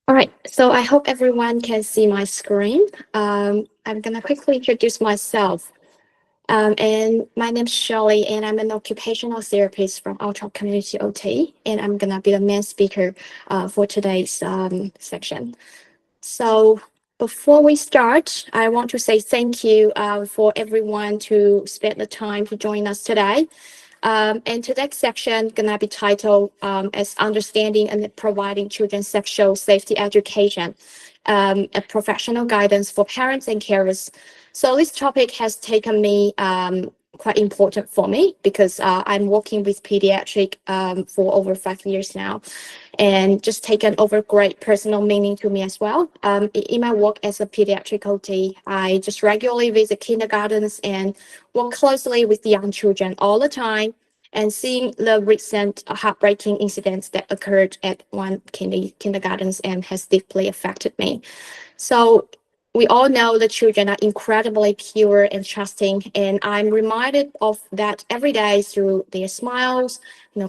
All right, so I hope everyone can see my screen. I'm gonna quickly introduce myself. And my name's Shirley, and I'm an occupational therapist from Ultra Community OT, and I'm gonna be the main speaker for today's section. So before we start, I want to say thank you for everyone to spend the time to join us today. And today's section gonna be titled as Understanding and Providing Children Sexual Safety Education, a professional guidance for parents and carers. So this topic has taken me quite important for me because I'm working with pediatric for over 5 years now, and just taken over great personal meaning to me as well. In my work as a pediatric OT, I just regularly visit kindergartens and work closely with young children all the time. And seeing the recent heartbreaking incidents that occurred at one kindergartens and has deeply affected me. So we all know the children are incredibly pure and trusting, and I'm reminded of that every day through their smiles,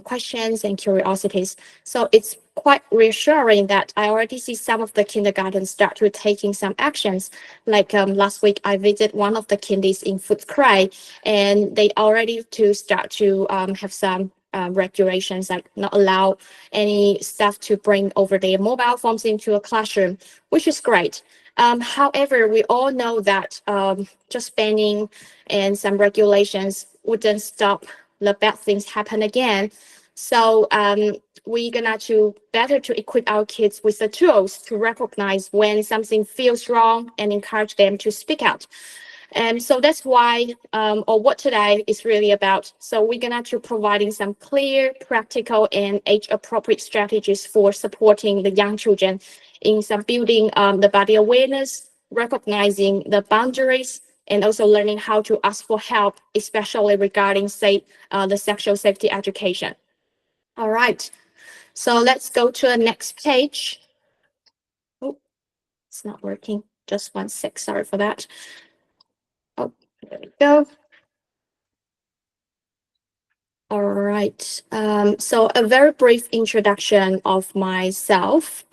questions and curiosities. So it's quite reassuring that I already see some of the kindergartens start to taking some actions. Like last week, I visited one of the kindies in Footscray, and they already to start to have some regulations, like not allow any staff to bring over their mobile phones into a classroom, which is great. However, we all know that just banning and some regulations wouldn't stop the bad things happen again. So we're gonna to better to equip our kids with the tools to recognize when something feels wrong and encourage them to speak out. And so that's why, or what today is really about. So we're gonna to providing some clear, practical, and age-appropriate strategies for supporting the young children in some building the body awareness, recognizing the boundaries, and also learning how to ask for help, especially regarding, say, the sexual safety education. All right, so let's go to the next page. Oh, it's not working. Just 1 sec. Sorry for that. Oh, there we go. All right. So a very brief introduction of myself.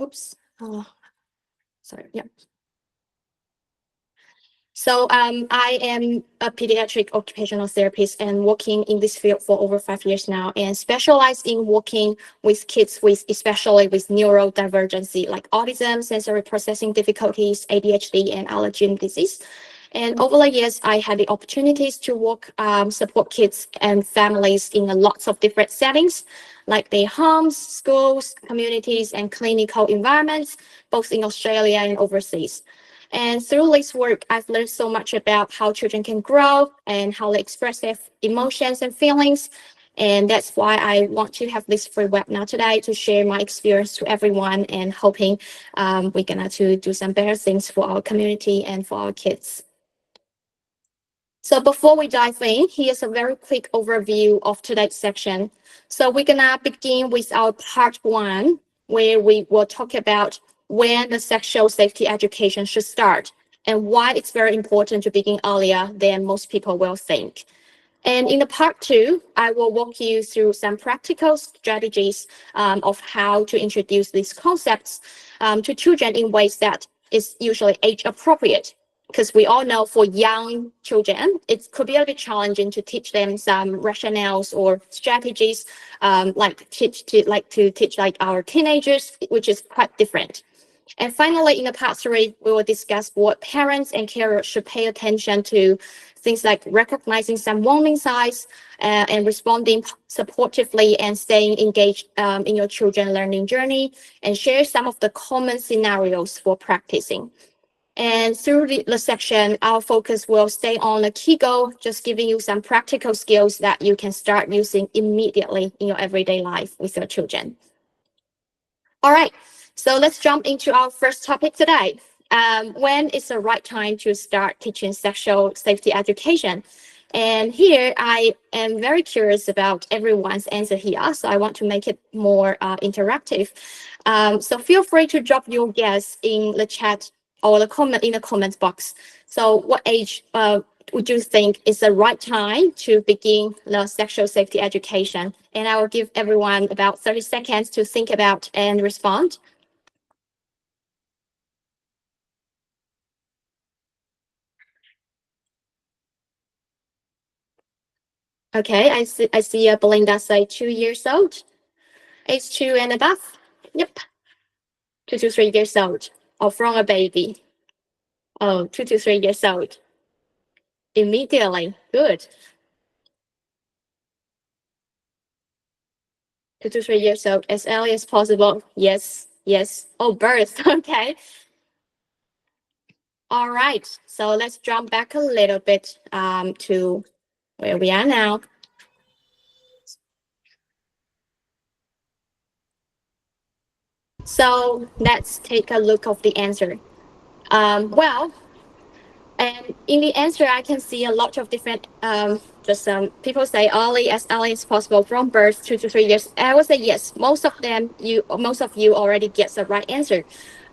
Oops. Oh, sorry. Yeah. So I am a pediatric occupational therapist and working in this field for over 5 years now, and specialize in working with kids with, especially with neurodivergency like autism, sensory processing difficulties, ADHD, and allergen disease. And over the years, I had the opportunities to work, support kids and families in lots of different settings, like their homes, schools, communities, and clinical environments, both in Australia and overseas. And through this work, I've learned so much about how children can grow and how they express their emotions and feelings. And that's why I want to have this free webinar today to share my experience to everyone, and hoping we're gonna to do some better things for our community and for our kids. So before we dive in, here's a very quick overview of today's section. So we're gonna begin with our part 1, where we will talk about when the sexual safety education should start and why it's very important to begin earlier than most people will think. And in the part 2, I will walk you through some practical strategies of how to introduce these concepts to children in ways that is usually age appropriate, because we all know for young children, it could be a bit challenging to teach them some rationales or strategies, like to teach like our teenagers, which is quite different. And finally, in the part 3, we will discuss what parents and carers should pay attention to, things like recognizing some warning signs and responding supportively and staying engaged in your children's learning journey, and share some of the common scenarios for practicing. And through the section, our focus will stay on the key goal, just giving you some practical skills that you can start using immediately in your everyday life with your children. All right, so let's jump into our first topic today. When is the right time to start teaching sexual safety education? And here I am very curious about everyone's answer here, so I want to make it more interactive. So feel free to drop your guess in the chat or the comment in the comments box. So what age would you think is the right time to begin the sexual safety education? And I will give everyone about 30 seconds to think about and respond. Okay, I see Belinda say 2 years old, age 2 and above. Yep, 2 to 3 years old, or from a baby. Oh, 2 to 3 years old. Immediately, good. 2 to 3 years old, as early as possible. Yes, yes. Oh, birth. Okay. All right. So let's jump back a little bit to where we are now. So let's take a look of the answer. Well, and in the answer, I can see a lot of different, just people say early as possible from birth, 2 to 3 years. I would say yes. Most of you already get the right answer.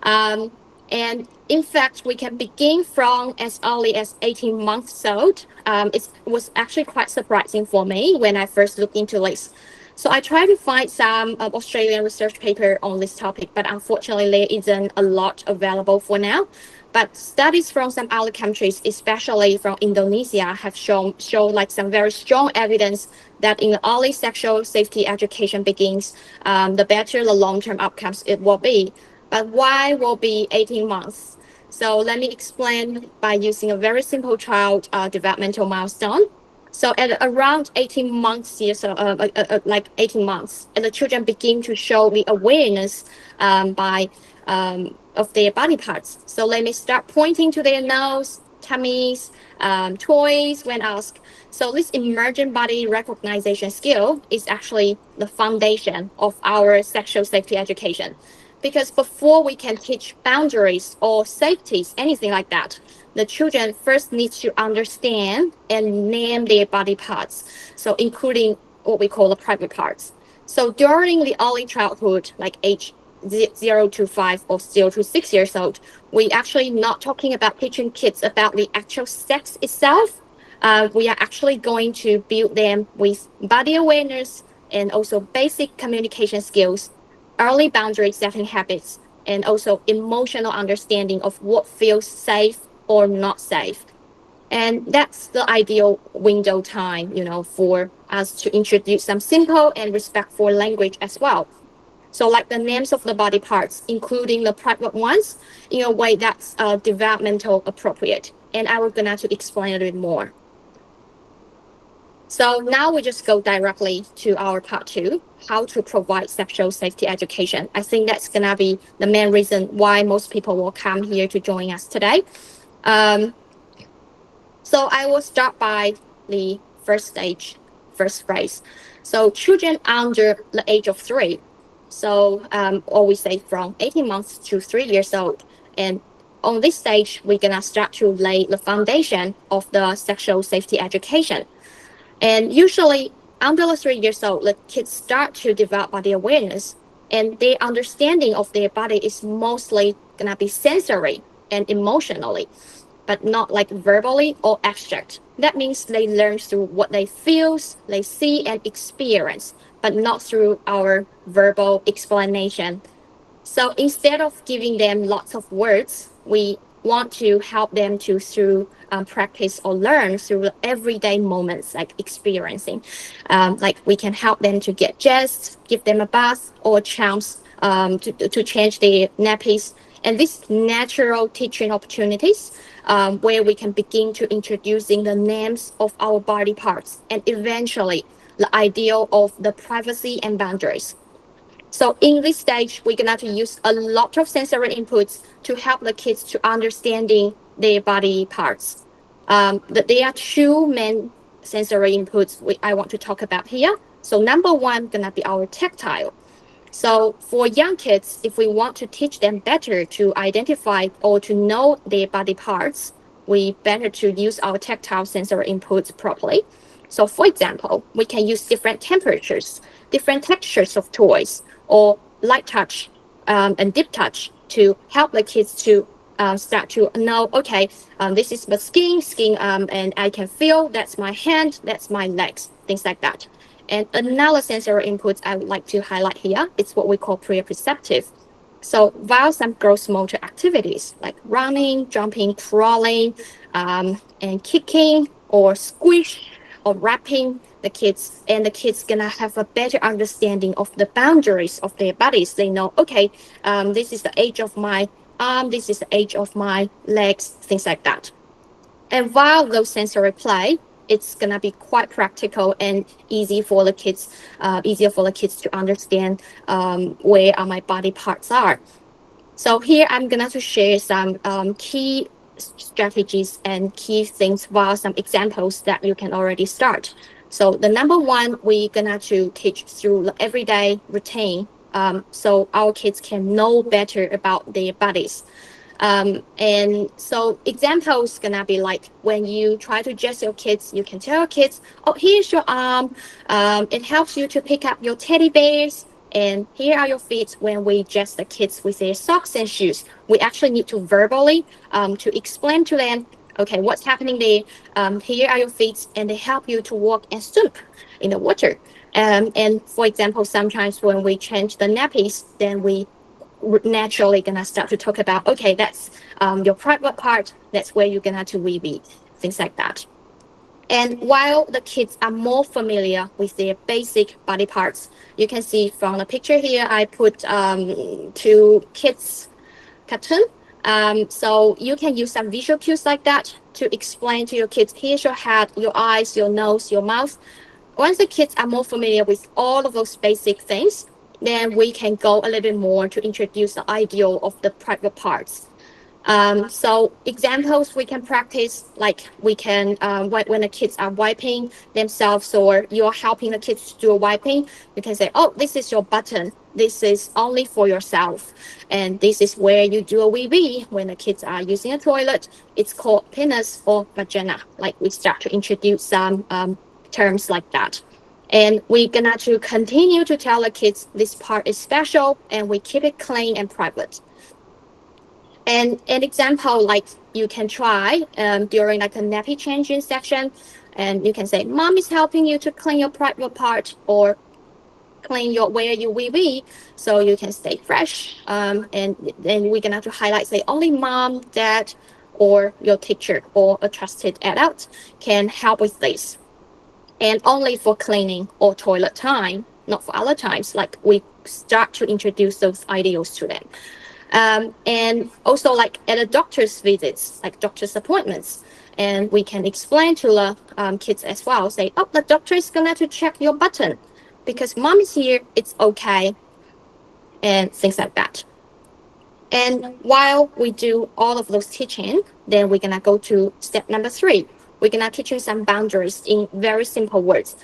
Um, and in fact, we can begin from as early as 18 months old. It was actually quite surprising for me when I first looked into this. So I tried to find some Australian research paper on this topic, but unfortunately there isn't a lot available for now. But studies from some other countries, especially from Indonesia, have shown like some very strong evidence that in the early sexual safety education begins, the better the long-term outcomes it will be. But why will be 18 months? So let me explain by using a very simple child developmental milestone. So at around 18 months, like 18 months, and the children begin to show the awareness by of their body parts. So they may start pointing to their nose, tummies, toys when asked. So this emergent body recognition skill is actually the foundation of our sexual safety education. Because before we can teach boundaries or safeties, anything like that, the children first need to understand and name their body parts. So including what we call the private parts. So during the early childhood, like age 0 to 5 or 0 to 6 years old, we actually not talking about teaching kids about the actual sex itself. We are actually going to build them with body awareness and also basic communication skills, early boundary setting habits, and also emotional understanding of what feels safe or not safe. And that's the ideal window time, for us to introduce some simple and respectful language as well. So like the names of the body parts, including the private ones, in a way that's developmental appropriate. And I will gonna to explain a little bit more. So now we just go directly to our part 2, how to provide sexual safety education. I think that's gonna be the main reason why most people will come here to join us today. So I will start by the first stage, first phrase. So children under the age of 3. So always say from 18 months to 3 years old. And on this stage, we're gonna start to lay the foundation of the sexual safety education. And usually under the 3 years old, the kids start to develop body awareness, and their understanding of their body is mostly gonna be sensory and emotionally, but not like verbally or abstract. That means they learn through what they feel, they see and experience, but not through our verbal explanation. So instead of giving them lots of words, we want to help them to through practice or learn through the everyday moments like experiencing. Like we can help them to get dressed, give them a bath or chance to change their nappies. And these natural teaching opportunities where we can begin to introducing the names of our body parts and eventually the ideal of the privacy and boundaries. So in this stage, we're going to use a lot of sensory inputs to help the kids to understanding their body parts. There are two main sensory inputs I want to talk about here. So number one going to be our tactile. So for young kids, if we want to teach them better to identify or to know their body parts, we better to use our tactile sensory inputs properly. So for example, we can use different temperatures, different textures of toys, or light touch and deep touch to help the kids to start to know, okay, this is the skin, and I can feel that's my hand, that's my legs, things like that. And another sensory input I would like to highlight here is what we call proprioceptive. So while some gross motor activities like running, jumping, crawling, and kicking or squish or wrapping the kids gonna have a better understanding of the boundaries of their bodies. They know, okay, this is the age of my arm, this is the age of my legs, things like that. And while those sensory play, it's gonna be quite practical and easier for the kids to understand where my body parts are. So here I'm gonna to share some key strategies and key things while some examples that you can already start. So the number one, we're gonna to teach through the everyday routine, so our kids can know better about their bodies. And so examples gonna be like when you try to dress your kids, you can tell your kids, oh, here's your arm. It helps you to pick up your teddy bears. And here are your feet when we dress the kids with their socks and shoes. We actually need to verbally to explain to them, okay, what's happening there. Here are your feet, and they help you to walk and swim in the water. And for example, sometimes when we change the nappies, then we naturally gonna start to talk about, okay, that's your private part, that's where you're gonna to wee, things like that. And while the kids are more familiar with their basic body parts, you can see from the picture here, I put two kids cartoon. So you can use some visual cues like that to explain to your kids, here's your head, your eyes, your nose, your mouth. Once the kids are more familiar with all of those basic things, then we can go a little bit more to introduce the idea of the private parts. So examples we can practice, like we can, when the kids are wiping themselves or you're helping the kids to do a wiping, you can say, oh, this is your button. This is only for yourself. And this is where you do a wee when the kids are using a toilet. It's called penis or vagina. Like we start to introduce some terms like that. And we're gonna to continue to tell the kids this part is special and we keep it clean and private. And an example, like you can try during like a nappy changing section, and you can say, mom is helping you to clean your private part or clean your where you wee. So you can stay fresh. And then we're gonna have to highlight, say only mom, dad, or your teacher or a trusted adult can help with this. And only for cleaning or toilet time, not for other times, like we start to introduce those ideals to them. And also like at a doctor's visits, like doctor's appointments, and we can explain to the kids as well, say, oh, the doctor is gonna to check your button because mom is here, it's okay, and things like that. And while we do all of those teaching, then we're gonna go to step number 3. We're gonna teach you some boundaries in very simple words.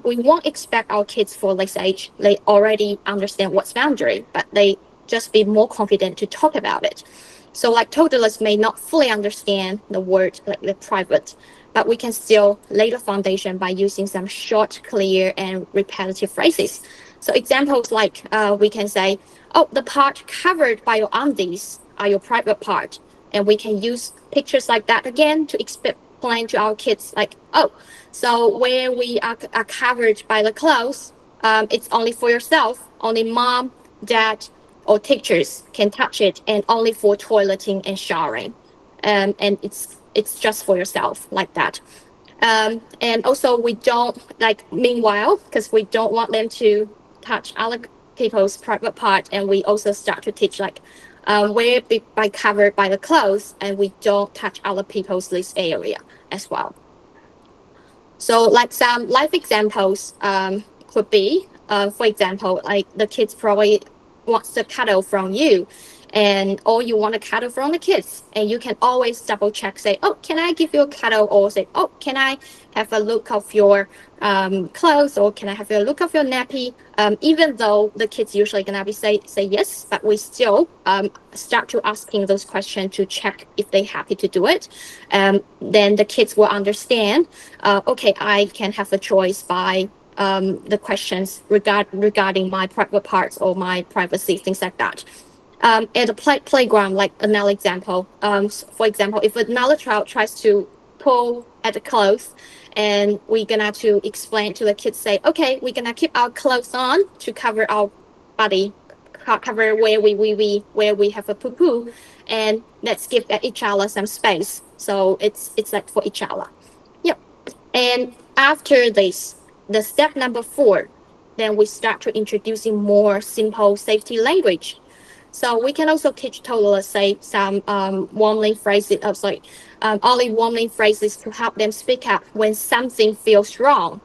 We won't expect our kids for this age, they already understand what's boundary, but they just be more confident to talk about it. So like toddlers may not fully understand the word like the private, but we can still lay the foundation by using some short, clear, and repetitive phrases. So examples like we can say, oh, the part covered by your undies are your private part. And we can use pictures like that again to explain to our kids like, oh, so where we are covered by the clothes, it's only for yourself, only mom, dad, or teachers can touch it, and only for toileting and showering. And it's just for yourself, like that. And also we don't, like, meanwhile, because we don't want them to touch other people's private part, and we also start to teach like where by covered by the clothes, and we don't touch other people's this area as well. So like some life examples could be, for example, like the kids probably wants to cuddle from you, and or you want to cuddle from the kids, and you can always double check, say, oh, can I give you a cuddle, or say, oh, can I have a look of your clothes, or can I have a look of your nappy, even though the kids usually gonna be say yes, but we still start to asking those questions to check if they happy to do it. Then the kids will understand, okay, I can have a choice by the questions regarding my private parts or my privacy, things like that. At a playground, like another example. For example, if another child tries to pull at the clothes, and we're gonna to explain to the kids, say, okay, we're gonna keep our clothes on to cover our body, cover where we have a poo poo, and let's give each other some space. So it's like for each other. Yep. And after this, the step number 4, then we start to introducing more simple safety language. So we can also teach toddlers, say, some warning phrases, early warning phrases to help them speak up when something feels wrong.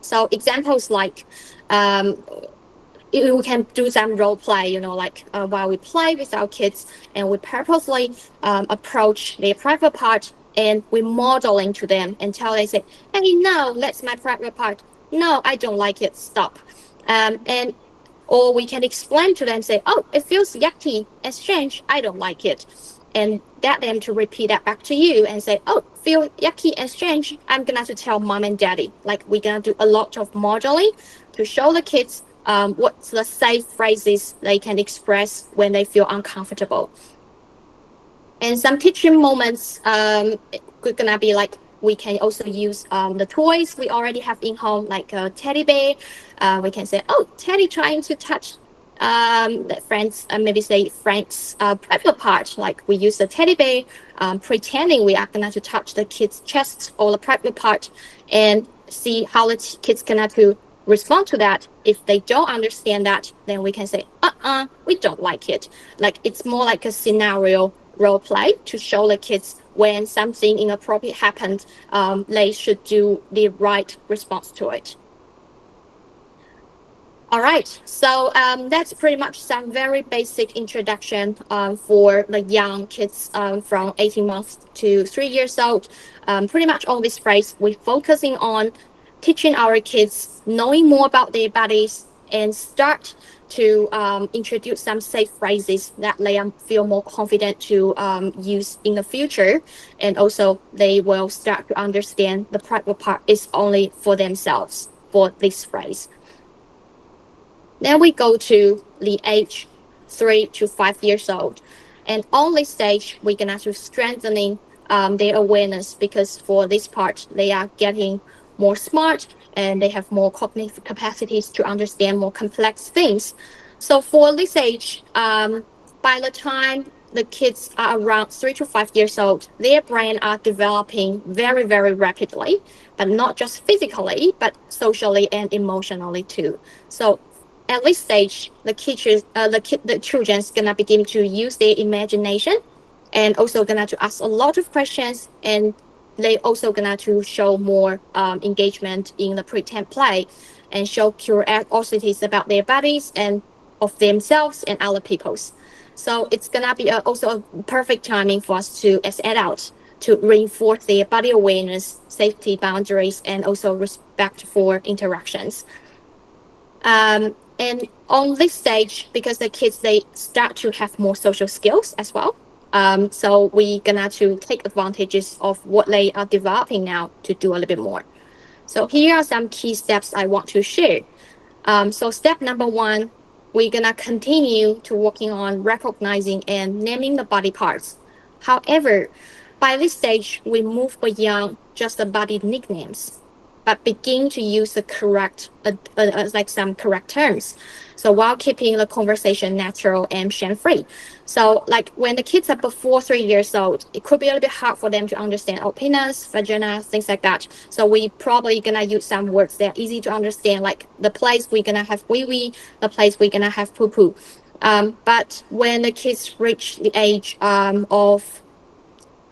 So examples like, um, we can do some role play, like while we play with our kids, and we purposely approach their private part, and we modeling to them and tell them, say, hey, no, that's my private part. No, I don't like it. Stop. And or we can explain to them, say, oh, it feels yucky and strange. I don't like it. And get them to repeat that back to you and say, oh, feel yucky and strange. I'm going to tell mom and daddy. Like, we're going to do a lot of modeling to show the kids what's the safe phrases they can express when they feel uncomfortable. And some teaching moments going to be like, we can also use the toys we already have in home, like a teddy bear. We can say, oh, Teddy trying to touch the friends, maybe say Frank's private part. Like, we use the teddy bear, pretending we are going to touch the kid's chest or the private part, and see how the kids going to respond to that. If they don't understand that, then we can say, we don't like it. Like, it's more like a scenario role play to show the kids when something inappropriate happened, they should do the right response to it. All right, so that's pretty much some very basic introduction for the young kids from 18 months to 3 years old. Pretty much all this phrase, we're focusing on teaching our kids knowing more about their bodies, and start to introduce some safe phrases that they feel more confident to use in the future. And also they will start to understand the private part is only for themselves for this phrase. Then we go to the age 3 to 5 years old. And on this stage, we're going to strengthening their awareness, because for this part, they are getting more smart and they have more cognitive capacities to understand more complex things. So for this age, by the time the kids are around 3 to 5 years old, their brain are developing very, very rapidly, but not just physically, but socially and emotionally too. So at this stage, the children's gonna begin to use their imagination, and also gonna to ask a lot of questions, and they also gonna to show more engagement in the pretend play, and show curiosities about their bodies and of themselves and other people's. So it's gonna be also a perfect timing for us to, as adults, to reinforce their body awareness, safety boundaries, and also respect for interactions. And on this stage, because the kids, they start to have more social skills as well. So we're gonna to take advantages of what they are developing now to do a little bit more. So here are some key steps I want to share. So step number 1, we're gonna continue to working on recognizing and naming the body parts. However, by this stage, we move beyond just the body nicknames, but begin to use the correct, like some correct terms. So while keeping the conversation natural and shame-free. So like when the kids are before 3 years old, it could be a little bit hard for them to understand penis, vagina, things like that. So we probably gonna use some words that are easy to understand, like the place we're gonna have wee-wee, the place we're gonna have poo-poo. But when the kids reach the age of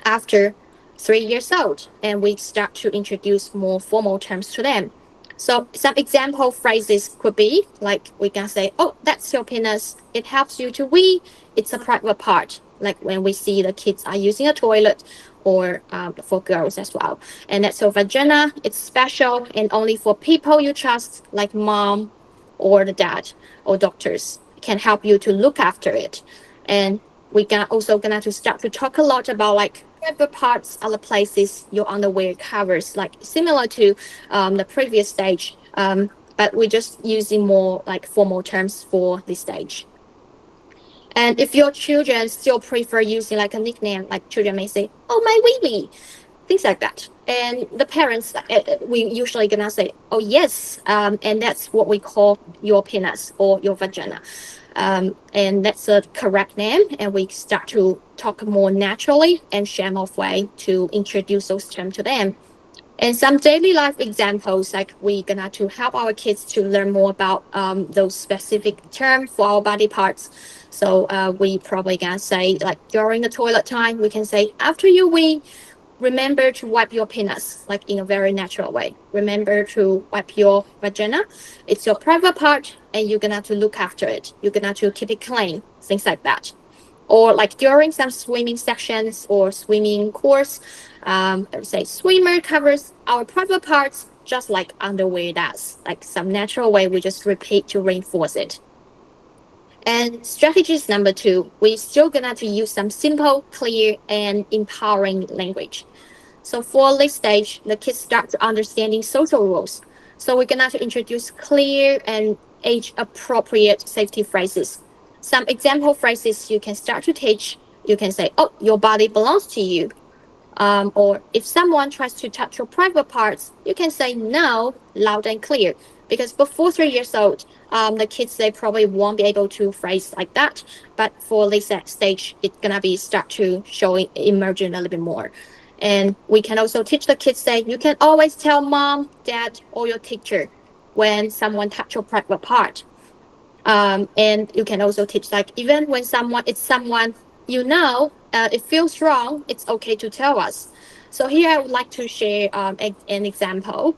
after 3 years old, and we start to introduce more formal terms to them. So some example phrases could be like, we can say, oh, that's your penis. It helps you to wee. It's a private part. Like when we see the kids are using a toilet, or for girls as well. And that's your vagina. It's special and only for people you trust, like mom or the dad or doctors can help you to look after it. And we can also gonna to start to talk a lot about like private parts, other places your underwear covers, like similar to the previous stage, but we're just using more like formal terms for this stage. And if your children still prefer using like a nickname, like children may say, "Oh, my wee," things like that. And the parents, we usually gonna say, "Oh yes," and that's what we call your penis or your vagina, and that's a correct name. And we start to talk more naturally and shame off way to introduce those terms to them. And some daily life examples, like we gonna to help our kids to learn more about those specific terms for our body parts. So we probably gonna say like during the toilet time, we can say after you wee, remember to wipe your penis, like in a very natural way. Remember to wipe your vagina. It's your private part, and you're gonna to look after it. You're gonna to keep it clean, things like that. Or like during some swimming sections or swimming course, I would say swimmer covers our private parts just like underwear does. Like some natural way, we just repeat to reinforce it. And strategies number two, we still gonna to use some simple, clear, and empowering language. So for this stage, the kids start to understanding social rules. So we're gonna to introduce clear and age-appropriate safety phrases. Some example phrases you can start to teach. You can say, "Oh, your body belongs to you." Or if someone tries to touch your private parts, you can say no loud and clear. Because before 3 years old, the kids they probably won't be able to phrase like that. But for this stage, it's gonna be start to showing emerging a little bit more. And we can also teach the kids that you can always tell mom, dad, or your teacher when someone touch your private part. And you can also teach like even when someone it feels wrong, it's okay to tell us. So here I would like to share an example.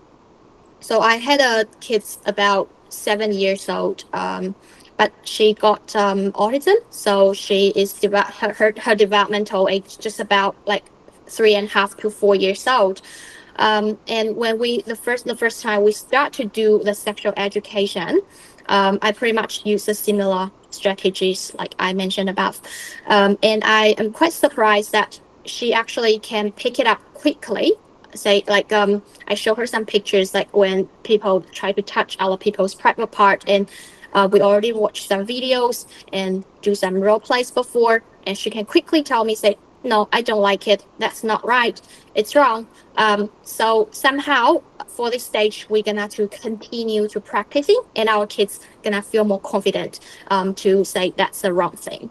So I had a kid about 7 years old, but she got autism. So she is her developmental age just about like 3.5 to 4 years old. And when the first time we start to do the sexual education, I pretty much use the similar strategies like I mentioned above, and I am quite surprised that she actually can pick it up quickly. Say like I show her some pictures like when people try to touch other people's private part, and we already watched some videos and do some role plays before, and she can quickly tell me say, "No, I don't like it. That's not right. It's wrong." So somehow for this stage, we're gonna to continue to practicing, and our kids gonna feel more confident to say that's the wrong thing.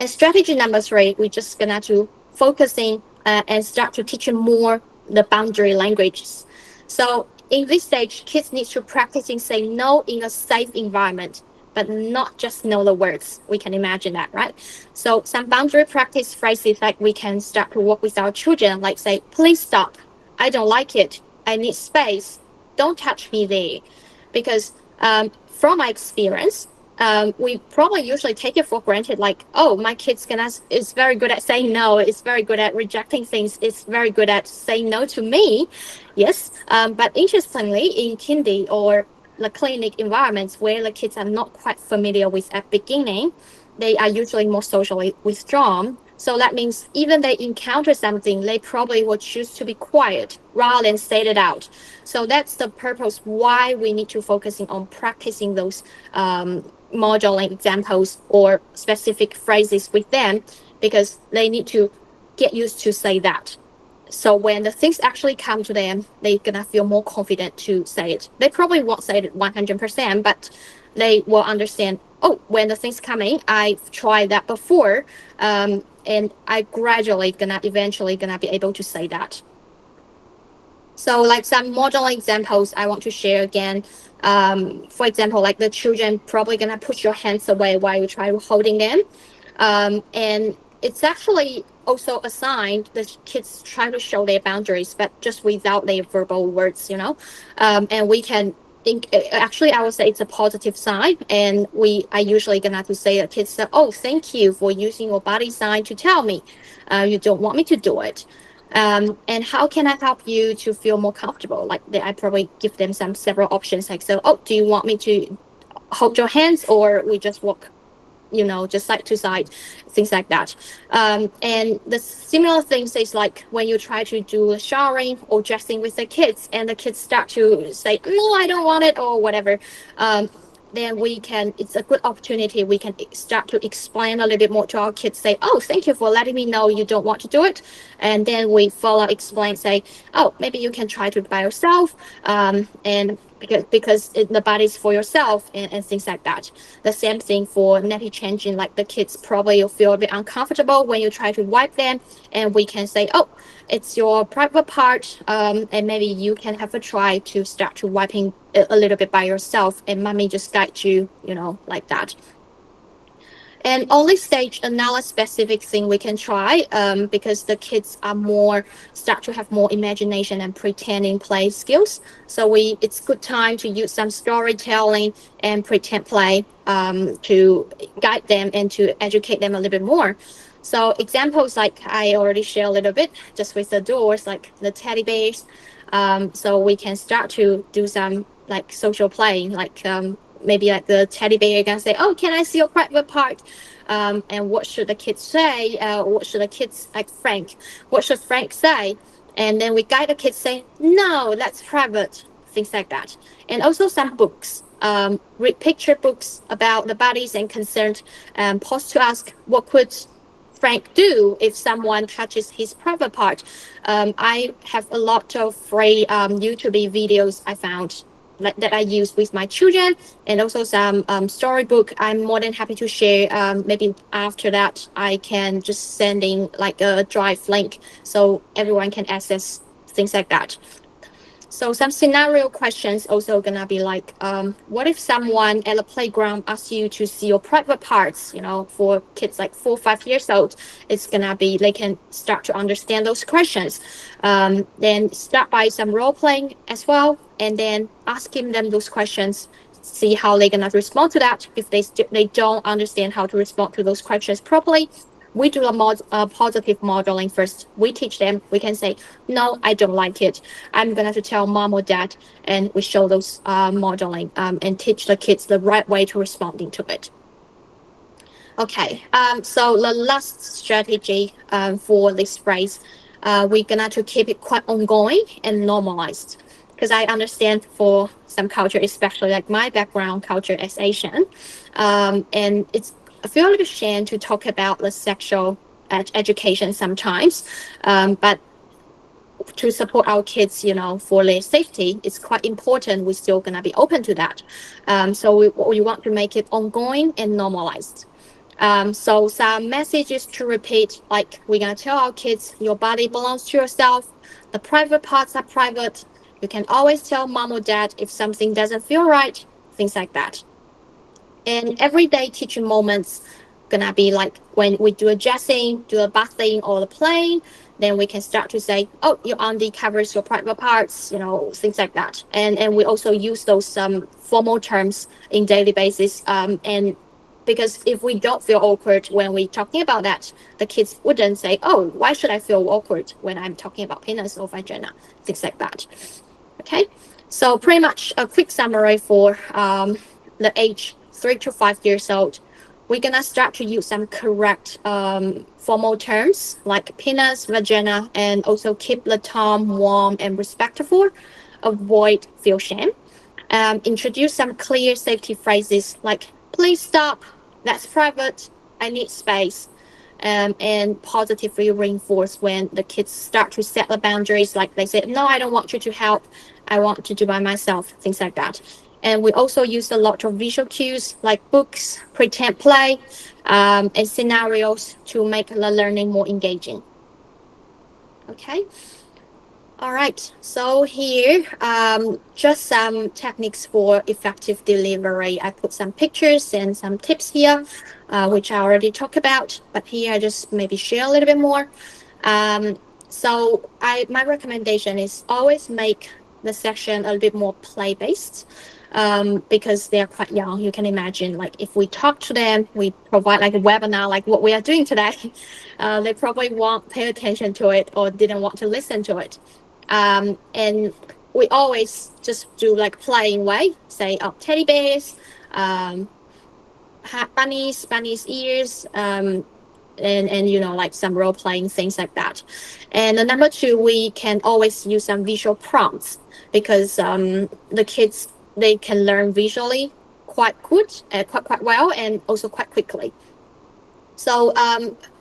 And strategy number three, we're just gonna to focusing and start to teach them more the boundary languages. So in this stage, kids need to practicing say no in a safe environment, but not just know the words. We can imagine that, right? So some boundary practice phrases like we can start to work with our children, like say, "Please stop. I don't like it. I need space. Don't touch me there." Because from my experience, we probably usually take it for granted, like, "Oh, my kid's gonna is very good at saying no. It's very good at rejecting things. It's very good at saying no to me." Yes, but interestingly, in kindy or the clinic environments where the kids are not quite familiar with at beginning, they are usually more socially withdrawn. So that means even they encounter something, they probably will choose to be quiet rather than say it out. So that's the purpose why we need to focusing on practicing those modeling examples or specific phrases with them, because they need to get used to say that. So when the things actually come to them, they're gonna feel more confident to say it. They probably won't say it 100%, but they will understand. Oh, when the things coming, I've tried that before, and I gradually gonna eventually gonna be able to say that. So like some model examples I want to share again. For example, like the children probably gonna push your hands away while you try holding them, and it's actually also a sign that kids try to show their boundaries, but just without their verbal words. And we can think actually I would say it's a positive sign, and I usually gonna to say to kids that, "Oh, thank you for using your body sign to tell me you don't want me to do it." And how can I help you to feel more comfortable? Like I probably give them some several options, like, so, "Oh, do you want me to hold your hands, or we just walk, just side to side," things like that. And the similar things is like when you try to do showering or dressing with the kids, and the kids start to say, "No, I don't want it," or whatever. then it's a good opportunity. We can start to explain a little bit more to our kids, say, oh, thank you for letting me know you don't want to do it. And then we follow, explain, say, oh, maybe you can try to do it by yourself. And because the body's for yourself, and things like that. The same thing for nappy changing, like the kids probably will feel a bit uncomfortable when you try to wipe them, and we can say, oh, it's your private part, and maybe you can have a try to start to wiping a little bit by yourself, and mommy just guide you, like that. And only stage another specific thing we can try, because the kids are more start to have more imagination and pretending play skills. So it's good time to use some storytelling and pretend play, to guide them and to educate them a little bit more. So examples like I already shared a little bit just with the doors, like the teddy bears. So we can start to do some like social playing, like maybe like the teddy bear can say, oh, can I see your private part? And what should the kids say? What should the kids, like Frank, what should Frank say? And then we guide the kids say, no, that's private, things like that. And also some books, read picture books about the bodies and concerns, pause to ask, what could Frank do if someone touches his private part? I have a lot of free YouTube videos I found that I use with my children, and also some storybook. I'm more than happy to share. Maybe after that, I can just send in like a drive link so everyone can access things like that. So some scenario questions also gonna be like, what if someone at a playground asks you to see your private parts? For kids like 4 or 5 years old, it's gonna be they can start to understand those questions. Then start by some role playing as well, and then asking them those questions. See how they're gonna respond to that. If they don't understand how to respond to those questions properly, we do a positive modeling first. We teach them. We can say, no, I don't like it. I'm going to have to tell mom or dad, and we show those modeling, and teach the kids the right way to responding to it. Okay, so the last strategy for this phrase, we're going to keep it quite ongoing and normalized. Because I understand for some culture, especially like my background culture as Asian, and I feel a little ashamed to talk about the sexual education sometimes, but to support our kids, for their safety, it's quite important. We're still gonna be open to that. So we want to make it ongoing and normalized. So some messages to repeat, like we're gonna tell our kids, your body belongs to yourself. The private parts are private. You can always tell mom or dad if something doesn't feel right, things like that. And everyday teaching moments gonna be like when we do a dressing, do a bathing or the playing, then we can start to say, oh, your auntie covers your private parts, things like that. And we also use those formal terms in daily basis. And because if we don't feel awkward when we're talking about that, the kids wouldn't say, oh, why should I feel awkward when I'm talking about penis or vagina, things like that. Okay, so pretty much a quick summary for the age 3 to 5 years old. We're gonna start to use some correct formal terms like penis, vagina, and also keep the tone warm and respectful. Avoid feel shame. Introduce some clear safety phrases like please stop, that's private, I need space. And positively reinforce when the kids start to set the boundaries, like they say, no, I don't want you to help, I want to do by myself, things like that. And we also use a lot of visual cues like books, pretend play, and scenarios to make the learning more engaging. Okay. All right, so here, just some techniques for effective delivery. I put some pictures and some tips here, which I already talked about, but here I just maybe share a little bit more. So my recommendation is always make the session a little bit more play-based, because they're quite young. You can imagine, like if we talk to them, we provide like a webinar like what we are doing today, they probably won't pay attention to it or didn't want to listen to it. And we always just do like playing way, say, oh, teddy bears, bunnies ears, and like some role playing things like that. And the number two, we can always use some visual prompts because the kids, they can learn visually quite good, quite well, and also quite quickly. So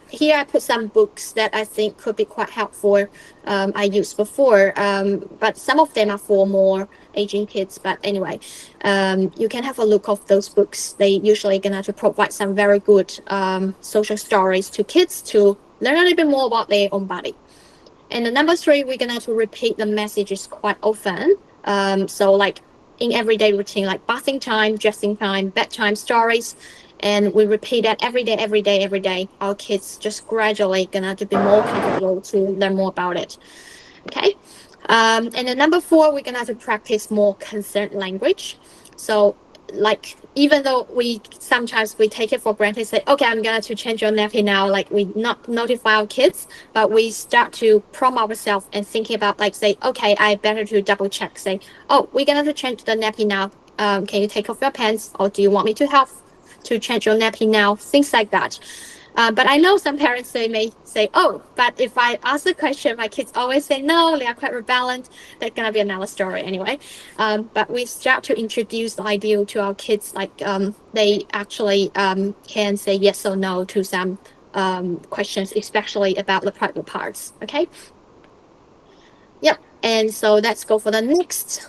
here I put some books that I think could be quite helpful. I used before, but some of them are for more aging kids. But anyway, you can have a look of those books. They usually gonna to provide some very good social stories to kids to learn a little bit more about their own body. And the number three, we're gonna have to repeat the messages quite often. So like in everyday routine, like bathing time, dressing time, bedtime stories, and we repeat that every day, every day, every day. Our kids just gradually gonna to be more comfortable to learn more about it. Okay. And then number four, we're gonna have to practice more concerned language. So like even though we sometimes we take it for granted, say, okay, I'm gonna to change your nappy now, like we not notify our kids, but we start to prompt ourselves and thinking about like say, okay, I better to double check, say, oh, we're gonna to change the nappy now. Can you take off your pants, or do you want me to help to change your nappy now? Things like that. But I know some parents, they may say, oh, but if I ask the question, my kids always say no, they are quite rebellious. That's going to be another story anyway. But we start to introduce the idea to our kids, like they actually can say yes or no to some questions, especially about the private parts. Okay. Yep. And so let's go for the next.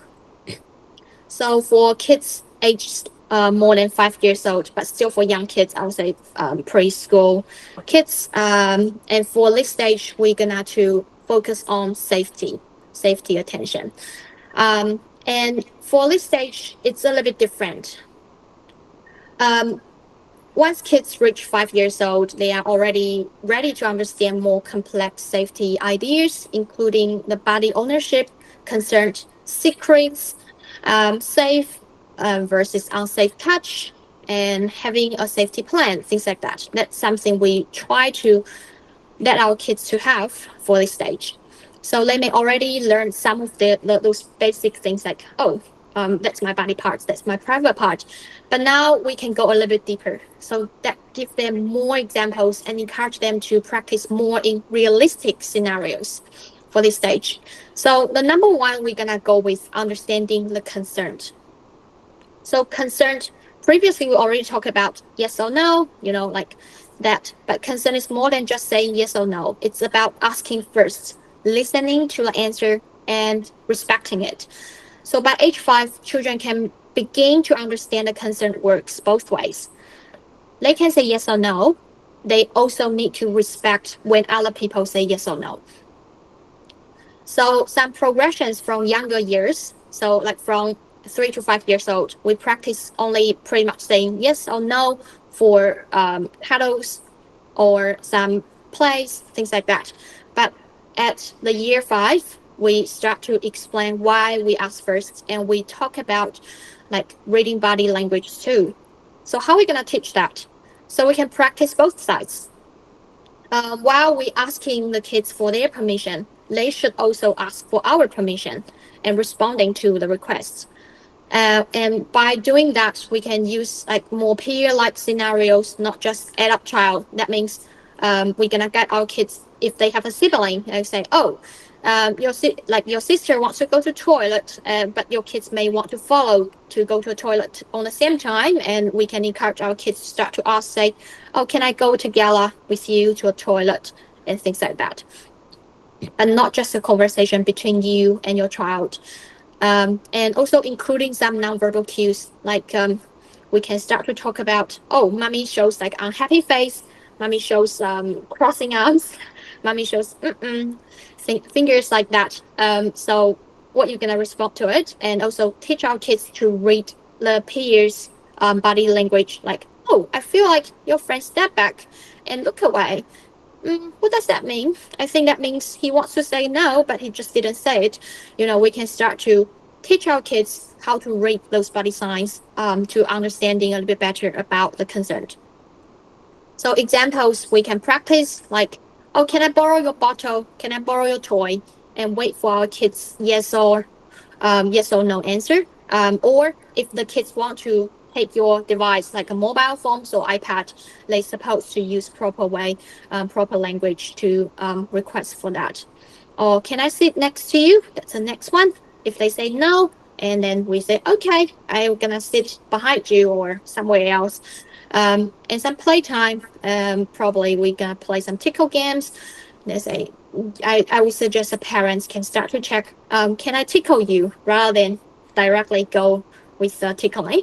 So for kids aged more than 5 years old, but still for young kids, I would say preschool kids. And for this stage, we're gonna to focus on safety attention. And for this stage, it's a little bit different. Once kids reach 5 years old, they are already ready to understand more complex safety ideas, including the body ownership, concerned secrets, safe versus unsafe touch, and having a safety plan, things like that. That's something we try to let our kids to have for this stage. So they may already learn some of those basic things like, oh, that's my body parts, that's my private part. But now we can go a little bit deeper. So that gives them more examples and encourage them to practice more in realistic scenarios for this stage. So the number one, we're gonna go with understanding the concern. So concern, previously we already talked about yes or no, like that. But concern is more than just saying yes or no. It's about asking first, listening to the answer and respecting it. So by age 5, children can begin to understand the concern works both ways. They can say yes or no. They also need to respect when other people say yes or no. So some progressions from younger years, so like from 3 to 5 years old, we practice only pretty much saying yes or no for cuddles or some plays, things like that. But at the year 5, we start to explain why we ask first, and we talk about like reading body language too. So how are we gonna teach that? So we can practice both sides. While we asking the kids for their permission, they should also ask for our permission and responding to the requests. And by doing that, we can use like more peer-like scenarios, not just adult child. That means we're gonna get our kids, if they have a sibling, and say, oh, your sister wants to go to toilet, but your kids may want to follow to go to a toilet on the same time, and we can encourage our kids to start to ask, say, oh, can I go together with you to a toilet, and things like that. And not just a conversation between you and your child. And also including some nonverbal cues, like we can start to talk about, oh, mommy shows like unhappy face, mommy shows crossing arms, mommy shows fingers like that. So what you're gonna respond to it, and also teach our kids to read the peers' body language, like, oh, I feel like your friend stepped back and look away. What does that mean? I think that means he wants to say no, but he just didn't say it. We can start to teach our kids how to read those body signs to understanding a little bit better about the concern. So examples we can practice, like, oh, can I borrow your bottle? Can I borrow your toy? And wait for our kids yes or no answer. Or if the kids want to take your device, like a mobile phone or iPad, they're supposed to use proper language to request for that. Or can I sit next to you? That's the next one. If they say no, and then we say, okay, I'm gonna sit behind you or somewhere else. And some playtime, probably we're gonna play some tickle games. They say, I would suggest the parents can start to check, can I tickle you, rather than directly go with tickling.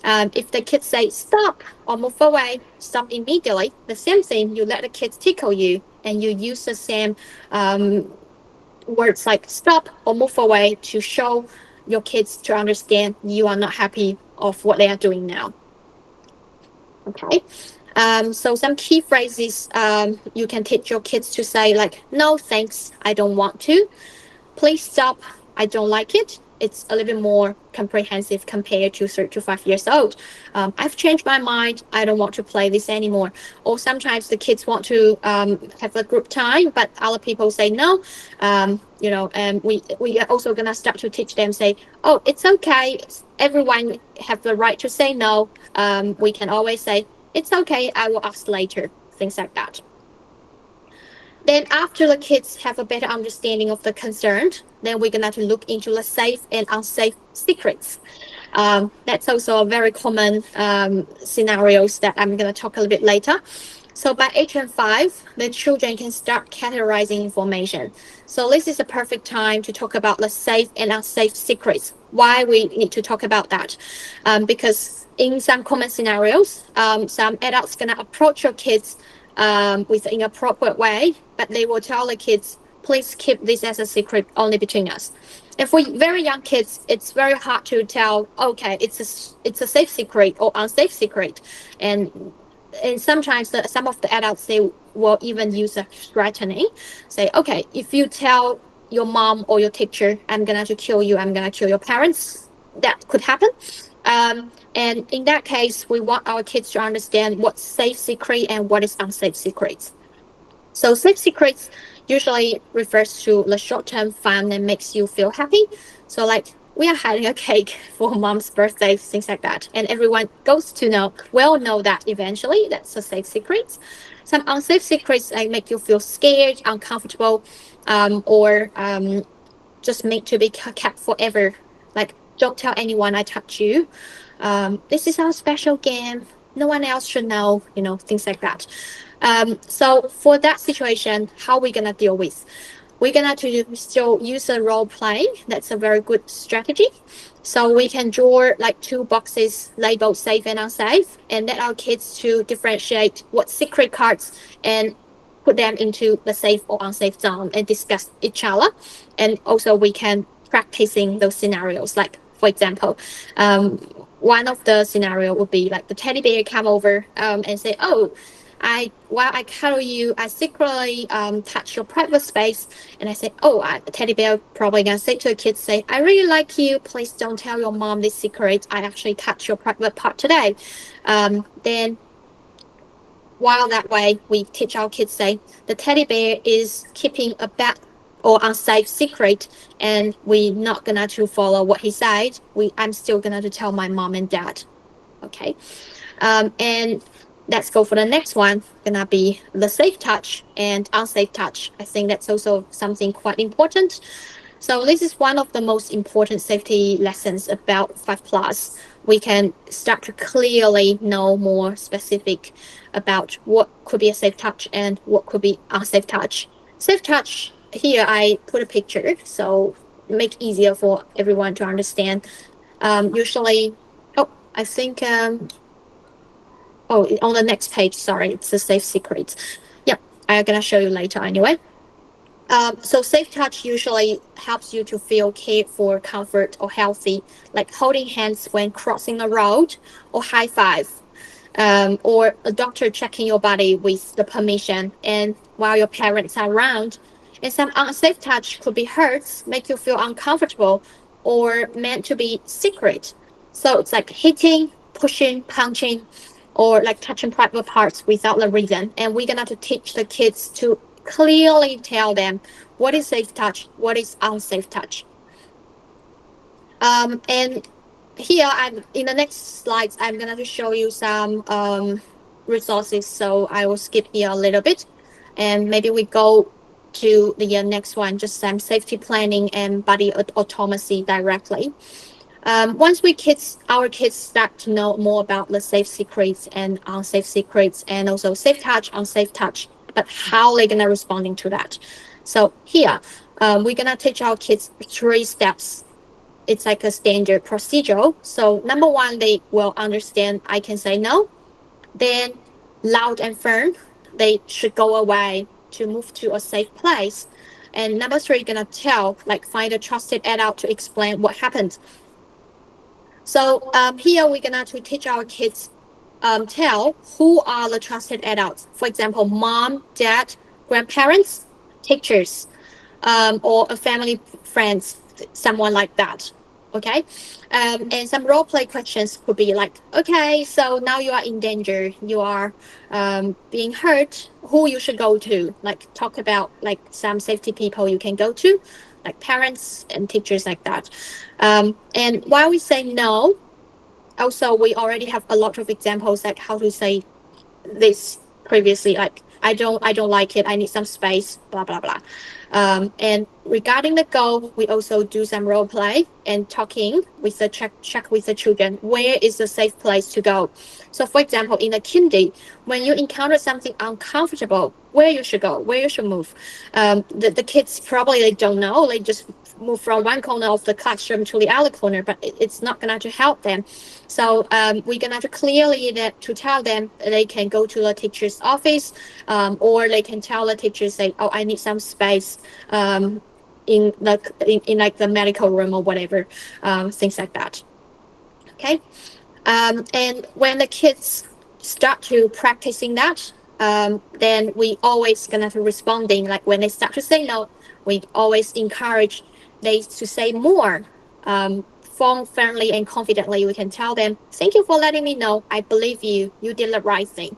If the kids say stop or move away, stop immediately. The same thing, you let the kids tickle you, and you use the same words like stop or move away to show your kids to understand you are not happy of what they are doing now. Okay. So some key phrases you can teach your kids to say, like, no, thanks, I don't want to. Please stop, I don't like it. It's a little bit more comprehensive compared to 3 to 5 years old. I've changed my mind. I don't want to play this anymore. Or sometimes the kids want to have a group time, but other people say no. And we are also gonna start to teach them, say, oh, it's okay. Everyone have the right to say no. We can always say, it's okay, I will ask later. Things like that. Then after the kids have a better understanding of the concern, then we're going to look into the safe and unsafe secrets. That's also a very common scenarios that I'm going to talk a little bit later. So by age 5, the children can start categorizing information. So this is a perfect time to talk about the safe and unsafe secrets. Why we need to talk about that? Because in some common scenarios, some adults going to approach your kids with an inappropriate way, but they will tell the kids, please keep this as a secret only between us. And for very young kids, it's very hard to tell, okay, it's a safe secret or unsafe secret. And sometimes some of the adults, they will even use a threatening, say, okay, if you tell your mom or your teacher, I'm going to kill you, I'm going to kill your parents, that could happen. And in that case, we want our kids to understand what's safe secret and what is unsafe secrets. So safe secrets usually refers to the short-term fun that makes you feel happy. So like, we are having a cake for mom's birthday, things like that. And everyone goes to know that eventually that's a safe secret. Some unsafe secrets like make you feel scared, uncomfortable, or just meant to be kept forever. Like, don't tell anyone I touch you. This is our special game. No one else should know, things like that. So for that situation, how are we going to deal with? We're going to still use a role play. That's a very good strategy. So we can draw like 2 boxes labeled safe and unsafe, and let our kids to differentiate what secret cards and put them into the safe or unsafe zone and discuss each other. And also we can practicing those scenarios. Like, for example, one of the scenario would be like the teddy bear come over and say, oh, while I cuddle you, I secretly touch your private space. And I say, oh, the teddy bear probably gonna say to the kids, say, I really like you. Please don't tell your mom this secret. I actually touched your private part today. Then while that way, we teach our kids, say, the teddy bear is keeping a bad or unsafe secret, and we're not gonna to follow what he said. I'm still gonna to tell my mom and dad. Okay. And let's go for the next one. Gonna be the safe touch and unsafe touch. I think that's also something quite important. So this is one of the most important safety lessons about 5+. We can start to clearly know more specific about what could be a safe touch and what could be unsafe touch. Safe touch, here I put a picture, so make easier for everyone to understand. Usually, I think, on the next page, sorry, it's a safe secret. Yep, I'm gonna show you later anyway. So safe touch usually helps you to feel cared for, comfort, or healthy, like holding hands when crossing a road, or high five, or a doctor checking your body with the permission, and while your parents are around. And some unsafe touch could be hurts, make you feel uncomfortable, or meant to be secret. So it's like hitting, pushing, punching, or like touching private parts without the reason. And we're gonna have to teach the kids to clearly tell them what is safe touch, what is unsafe touch. And here, in the next slides, I'm going to show you some resources. So I will skip here a little bit, and maybe we go to the next one, just some safety planning and body autonomy directly. Once our kids start to know more about the safe secrets and unsafe secrets, and also safe touch, unsafe touch, but how they're gonna responding to that. So here, we're gonna teach our kids 3 steps. It's like a standard procedure. So number one, they will understand I can say no. Then loud and firm, they should go away to move to a safe place. And number three, gonna find a trusted adult to explain what happened. So here we're gonna to teach our kids tell who are the trusted adults. For example, mom, dad, grandparents, teachers, or a family friends, someone like that. Okay, and some role play questions could be like, okay, so now you are in danger, you are being hurt. Who you should go to? Like talk about like some safety people you can go to, like parents and teachers like that. And while we say no, also we already have a lot of examples like how to say this previously, like I don't like it, I need some space, blah blah blah. And regarding the goal, we also do some role play and talking with the check with the children where is the safe place to go. So for example, in the kindy, when you encounter something uncomfortable, where you should go, where you should move. The kids probably they don't know, they just move from one corner of the classroom to the other corner, but it's not gonna to help them. So we're gonna to clearly that to tell them they can go to the teacher's office, or they can tell the teacher say, oh, I need some space in like the medical room or whatever, things like that. Okay, and when the kids start to practicing that, then we always gonna to responding like when they start to say no, we always encourage they to say more. Friendly and confidently, we can tell them, thank you for letting me know. I believe you. You did the right thing.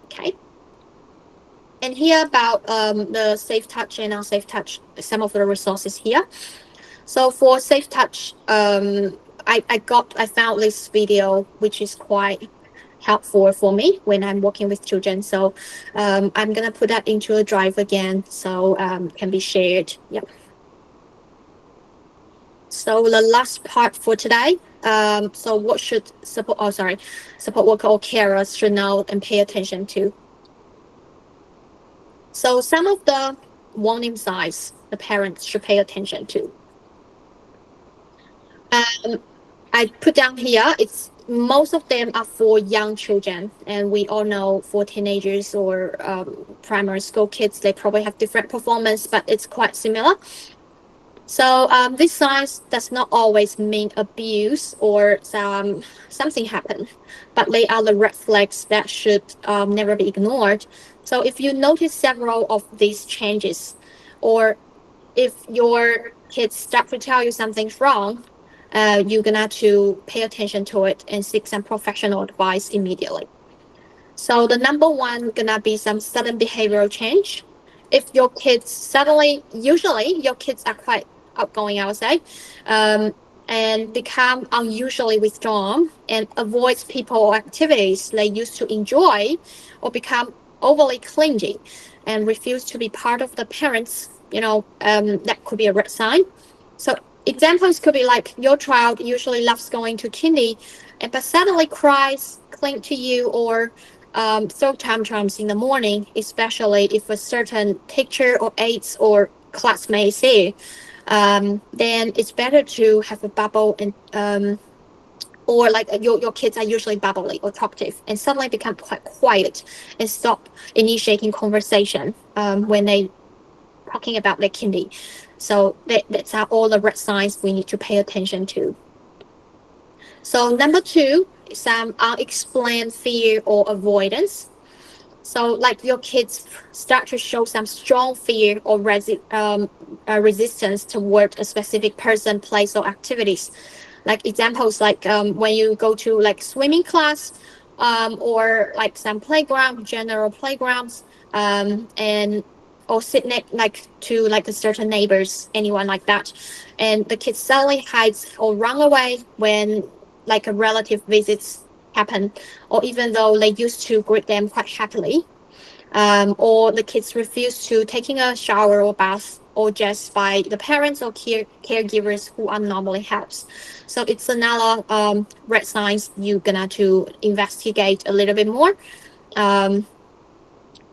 Okay. And here about the safe touch and unsafe touch, some of the resources here. So for safe touch, I found this video which is quite helpful for me when I'm working with children. So I'm gonna put that into a drive again, so can be shared. Yep. So the last part for today. So what should support worker or carers should know and pay attention to. So some of the warning signs the parents should pay attention to. I put down here, it's most of them are for young children, and we all know for teenagers or primary school kids, they probably have different performance, but it's quite similar. So this signs does not always mean abuse or something happened, but they are the red flags that should never be ignored. So if you notice several of these changes, or if your kids start to tell you something's wrong, you're gonna to pay attention to it and seek some professional advice immediately. So the number one gonna be some sudden behavioral change. If your kids usually your kids are quite outgoing, I would say, and become unusually withdrawn and avoids people or activities they used to enjoy, or become overly clingy and refuse to be part of the parents, that could be a red sign. So examples could be like your child usually loves going to kindy, but suddenly cries, cling to you, or throw tantrums in the morning, especially if a certain teacher or aides or classmates say, then it's better to have a bubble and or like your kids are usually bubbly or talkative and suddenly become quite quiet and stop initiating conversation when they talking about their kindy. So that's all the red signs we need to pay attention to. So number two, some unexplained fear or avoidance. So like your kids start to show some strong fear or resistance toward a specific person, place, or activities. Like examples like when you go to like swimming class, or like some playground, general playgrounds, and or sit next like to like a certain neighbors, anyone like that, and the kids suddenly hides or run away when like a relative visits happen, or even though they used to greet them quite happily, or the kids refuse to taking a shower or bath or just by the parents or caregivers who are normally helps. So it's another red signs you're gonna to investigate a little bit more. Um,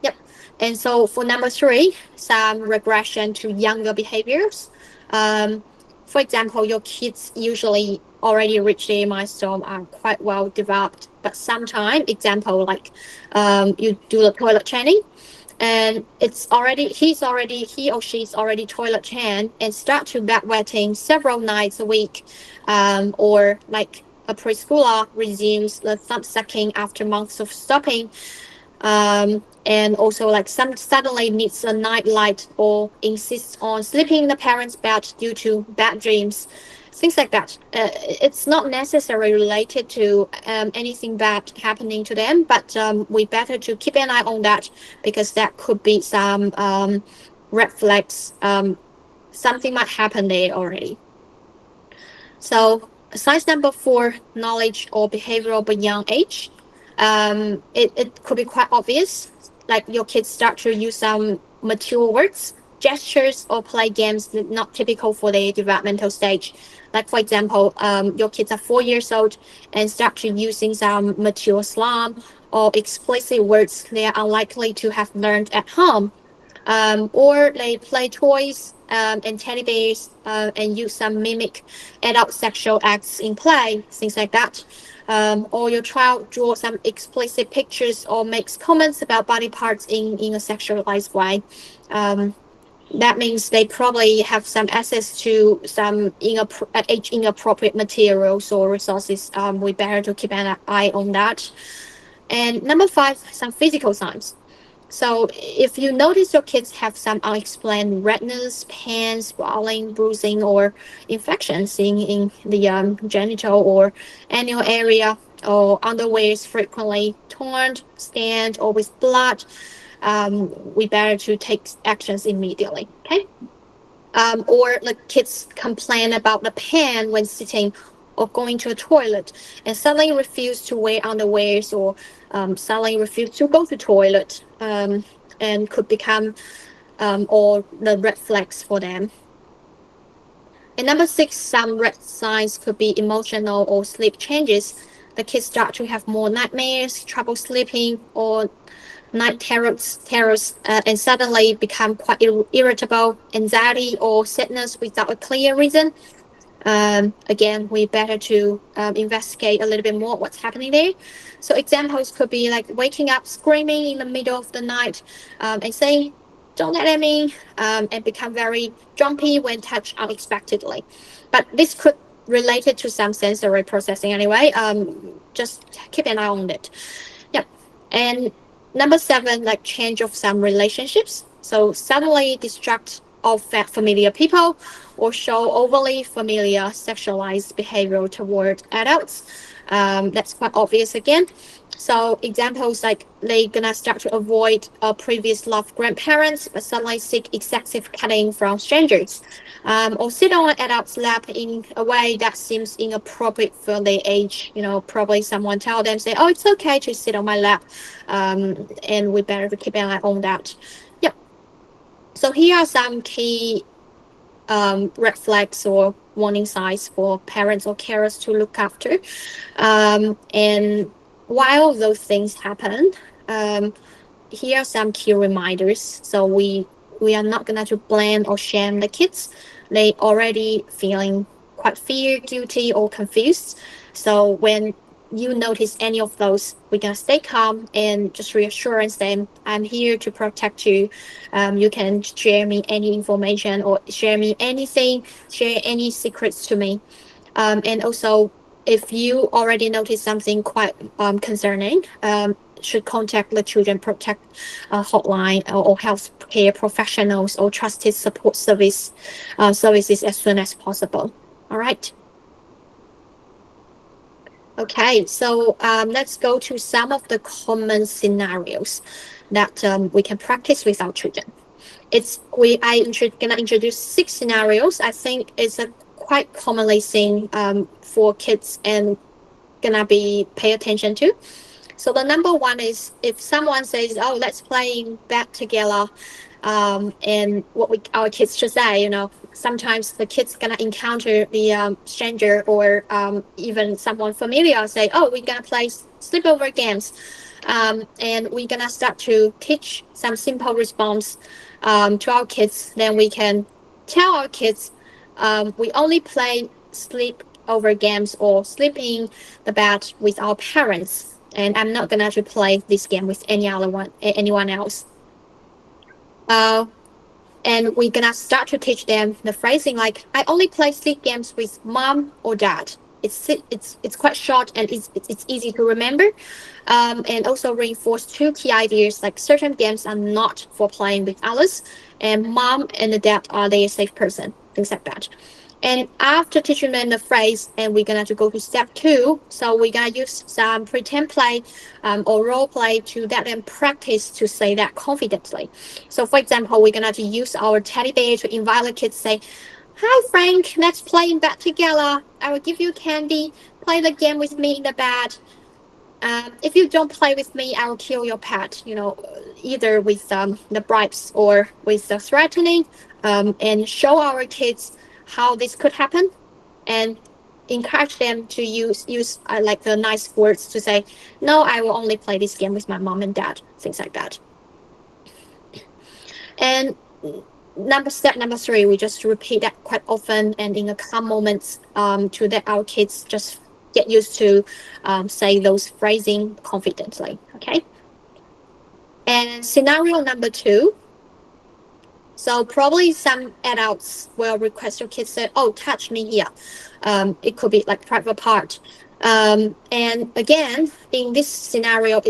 Yep. And so for number three, some regression to younger behaviors. Um, for example, your kids usually already reach their milestone are quite well developed, but sometimes, example like you do the toilet training, and he or she's already toilet trained and start to bedwetting several nights a week, or like a preschooler resumes the thumb sucking after months of stopping, and also like some suddenly needs a night light or insists on sleeping in the parents' bed due to bad dreams, things like that. It's not necessarily related to anything bad happening to them, but we better to keep an eye on that because that could be some red flags. Something might happen there already. So science number four, knowledge or behavioral beyond age. It could be quite obvious, like your kids start to use some mature words, gestures, or play games that not typical for their developmental stage. Like for example, your kids are 4 years old and start to using some mature slang or explicit words they are unlikely to have learned at home, or they play toys and teddy bears and use some mimic adult sexual acts in play, things like that. Or your child draw some explicit pictures or makes comments about body parts in a sexualized way. Um, that means they probably have some access to some age inappropriate materials or resources. We better to keep an eye on that. And number five, some physical signs. So if you notice your kids have some unexplained redness, pain, swelling, bruising, or infections in the genital or anal area, or underwear is frequently torn, stained, or with blood, we better to take actions immediately. Okay. Or the kids complain about the pain when sitting or going to a toilet and suddenly refuse to wear underwears, or suddenly refuse to go to toilet, and could become or the red flags for them. And number six, some red signs could be emotional or sleep changes. The kids start to have more nightmares, trouble sleeping, or night terrors, and suddenly become quite irritable, anxiety or sadness without a clear reason. Again, we better to investigate a little bit more what's happening there. So examples could be like waking up screaming in the middle of the night, and saying, "Don't let me," and become very jumpy when touched unexpectedly. But this could related to some sensory processing anyway. Just keep an eye on it. Yep. And number seven, like change of some relationships. So suddenly distract of familiar people or show overly familiar sexualized behavior toward adults. That's quite obvious again. So examples like they gonna start to avoid previous loved grandparents but suddenly seek excessive cutting from strangers, or sit on an adult's lap in a way that seems inappropriate for their age. Probably someone tell them, say, "Oh, it's okay to sit on my lap," and we better keep an eye on that. Yep. So here are some key red flags or warning signs for parents or carers to look after. And while those things happen, here are some key reminders. So we are not gonna to blame or shame the kids. They already feeling quite fear, guilty, or confused. So when you notice any of those, we're gonna stay calm and just reassurance them, "I'm here to protect you. You can share me any information or share me anything, share any secrets to me." And also, if you already notice something quite concerning, should contact the children protect hotline, or health care professionals or trusted support services as soon as possible. All right. Okay, so let's go to some of the common scenarios that we can practice with our children. Gonna introduce 6 scenarios. I think it's a quite commonly seen for kids and gonna be pay attention to. So the number one is if someone says, "Oh, let's play bed together," and what our kids should say. Sometimes the kids gonna encounter the stranger or even someone familiar say, "Oh, we're gonna play sleepover games," and we're gonna start to teach some simple response to our kids. Then we can tell our kids we only play sleepover games or sleep in the bed with our parents, and I'm not gonna to play this game with anyone else. Uh, and we're gonna start to teach them the phrasing like, "I only play sleep games with mom or dad." It's quite short and it's easy to remember, and also reinforce two key ideas like certain games are not for playing with others, and mom and the dad are their safe person, things like that. And after teaching them the phrase, and we're gonna to go to step 2. So we're gonna use some pretend play or role play to let them practice to say that confidently. So for example, we're gonna to use our teddy bear to invite the kids to say, "Hi Frank, let's play in bed together. I will give you candy. Play the game with me in the bed. If you don't play with me, I will kill your pet." Either with the bribes or with the threatening, and show our kids how this could happen, and encourage them to use like the nice words to say, "No, I will only play this game with my mom and dad," things like that. And step number 3, we just repeat that quite often and in a calm moments, to let our kids just get used to say those phrasing confidently. Okay. And scenario number 2. So probably some adults will request your kids say, "Oh, touch me here." It could be like private part. And again, in this scenario,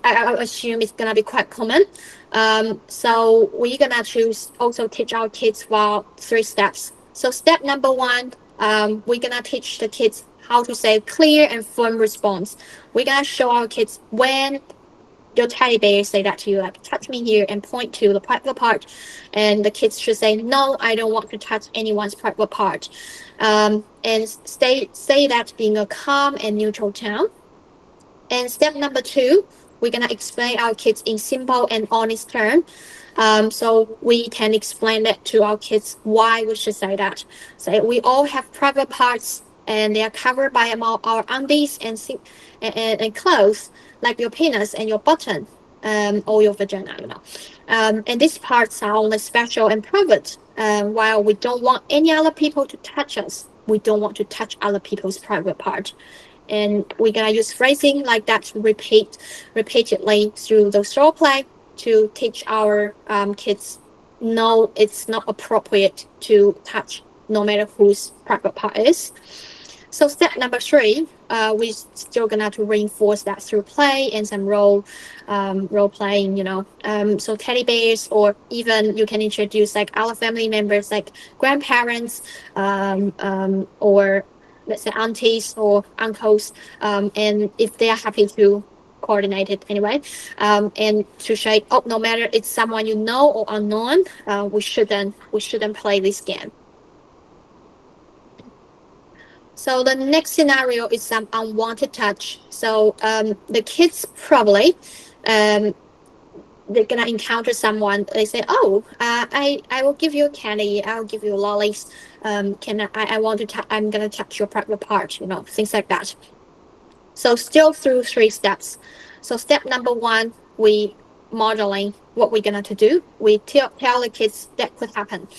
I assume it's gonna be quite common. So we're gonna choose also teach our kids about 3 steps. So step number 1, we're gonna teach the kids how to say clear and firm response. We're gonna show our kids when your teddy bear say that to you, like, "Touch me here," and point to the private part, and the kids should say, "No, I don't want to touch anyone's private part," and say that in a calm and neutral tone. And step number 2, we're gonna explain our kids in simple and honest terms. So we can explain that to our kids why we should say that. So we all have private parts, and they are covered by our undies and clothes, like your penis and your button, or your vagina. And these parts are only special and private. While we don't want any other people to touch us, we don't want to touch other people's private part. And we're gonna use phrasing like that to repeatedly through those role play to teach our kids, no, it's not appropriate to touch no matter whose private part is. So step number 3, we still gonna to reinforce that through play and some role playing. So teddy bears, or even you can introduce like other family members, like grandparents, or let's say aunties or uncles, and if they are happy to coordinate it anyway, and to say, "Oh, no matter it's someone you know or unknown, we shouldn't play this game." So the next scenario is some unwanted touch. So the kids probably, they're gonna encounter someone. They say, "Oh, I will give you a candy. I will give you lollies. I want to? I'm gonna touch your private part. Things like that." So still through 3 steps. So step number 1, we modeling what we're gonna to do. We tell the kids that could happen.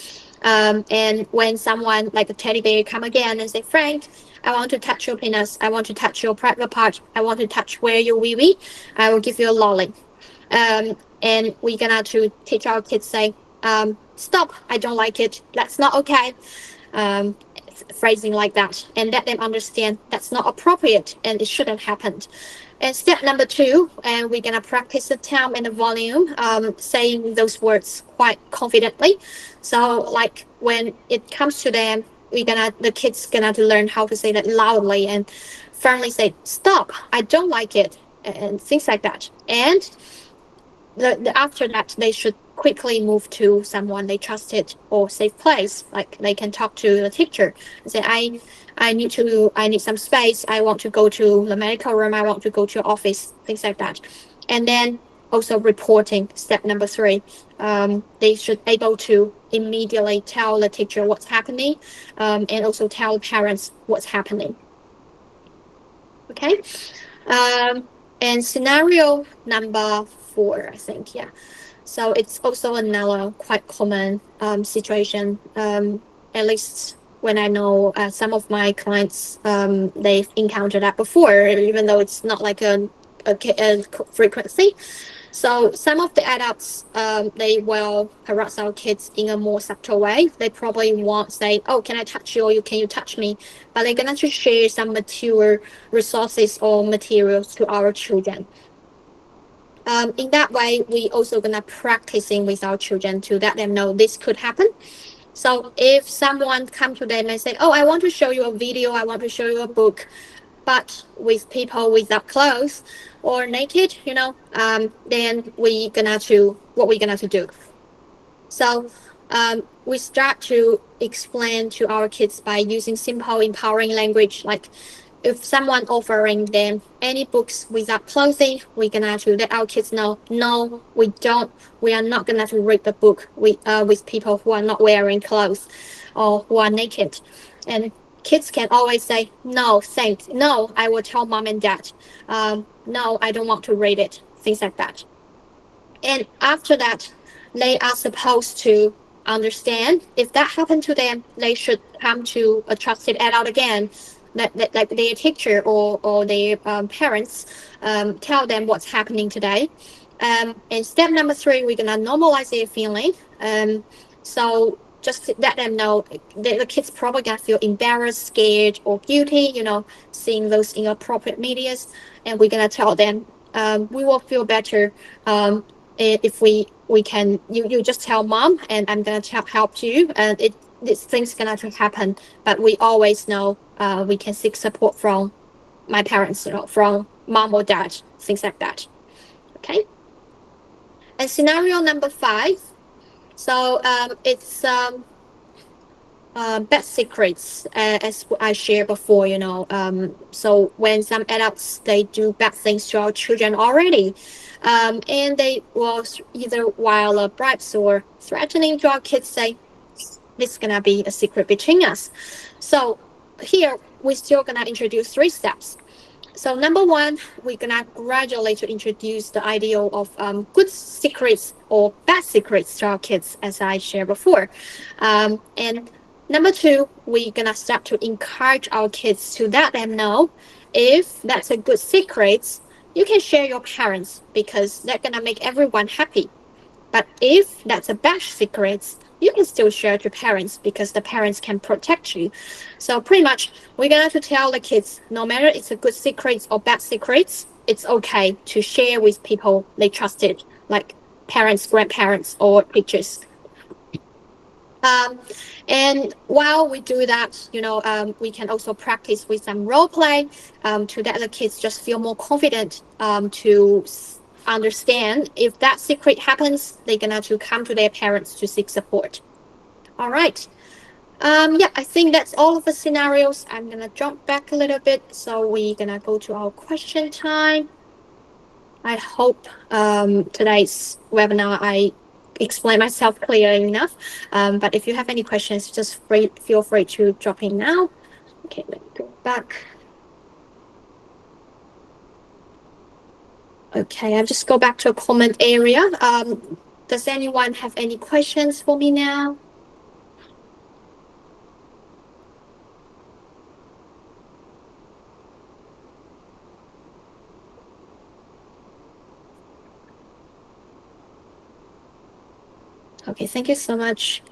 And when someone like a teddy bear come again and say, "Frank, I want to touch your penis. I want to touch your private part. I want to touch where your wee wee. I will give you a lolly." And we're gonna to teach our kids say, "Stop! I don't like it. That's not okay." Um, Phrasing like that, and let them understand that's not appropriate and it shouldn't happen. And step number 2, and we're gonna practice the time and the volume, saying those words quite confidently. So like when it comes to them, the kids gonna to learn how to say that loudly and firmly say, "Stop! I don't like it," and things like that. And after that, they should quickly move to someone they trusted or safe place. Like they can talk to the teacher and say, I need some space. I want to go to the medical room. I want to go to your office," things like that. And then also reporting, step number 3. They should able to immediately tell the teacher what's happening, and also tell parents what's happening. Okay. And scenario number 4, I think, yeah. So it's also another quite common situation, at least when I know some of my clients, they've encountered that before, even though it's not like a frequency. So some of the adults, they will harass our kids in a more subtle way. They probably won't say, "Oh, can I touch you?" or "Can you touch me?" But they're gonna to share some material resources or materials to our children. In that way, we also gonna practicing with our children to let them know this could happen. So if someone come to them and say, "Oh, I want to show you a video, I want to show you a book," but with people without clothes or naked, then what we gonna to do? So we start to explain to our kids by using simple, empowering language. Like if someone offering them any books without clothing, we're gonna to let our kids know, no, we don't. We are not gonna to read the book with people who are not wearing clothes or who are naked. And kids can always say, no, thanks. No, I will tell mom and dad. No, I don't want to read it. Things like that. And after that, they are supposed to understand if that happened to them, they should come to a trusted adult again, like their teacher or their parents, tell them what's happening today. And step number 3, we're gonna normalize their feeling. So just to let them know the kids probably gonna feel embarrassed, scared, or guilty, seeing those inappropriate medias, and we're gonna tell them, we will feel better if we can, you just tell mom and I'm gonna help you, and this thing's gonna happen, but we always know we can seek support from my parents, from mom or dad, things like that. Okay. And scenario number 5, so it's bad secrets, as I shared before, so when some adults, they do bad things to our children already, and they will either while bribes or threatening to our kids, say this is gonna be a secret between us. So here we're still gonna introduce 3 steps. So number 1, we're gonna gradually to introduce the idea of good secrets or bad secrets to our kids, as I shared before, and number 2, we're gonna start to encourage our kids to let them know if that's a good secret, you can share your parents because they're gonna make everyone happy. But if that's a bad secret, you can still share to parents because the parents can protect you. So pretty much, we're gonna have to tell the kids, no matter it's a good secret or bad secret, it's okay to share with people they trusted, like parents, grandparents, or teachers. And while we do that, we can also practice with some role play to let the kids just feel more confident to understand if that secret happens, they're gonna to come to their parents to seek support. All right. Yeah, I think that's all of the scenarios. I'm gonna jump back a little bit, so we're gonna go to our question time. I hope today's webinar I explain myself clearly enough. But if you have any questions, just feel free to drop in now. Okay, let me go back. Okay, I'll just go back to a comment area. Does anyone have any questions for me now? Okay, thank you so much.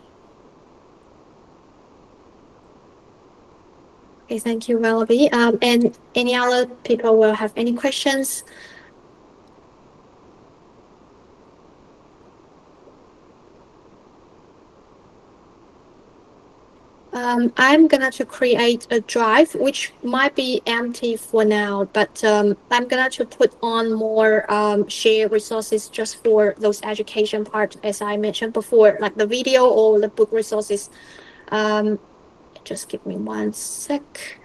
Okay, thank you, Valerie. And any other people will have any questions? I'm gonna to create a drive which might be empty for now, but I'm gonna to put on more shared resources just for those education part, as I mentioned before, like the video or the book resources. Just give me 1 sec.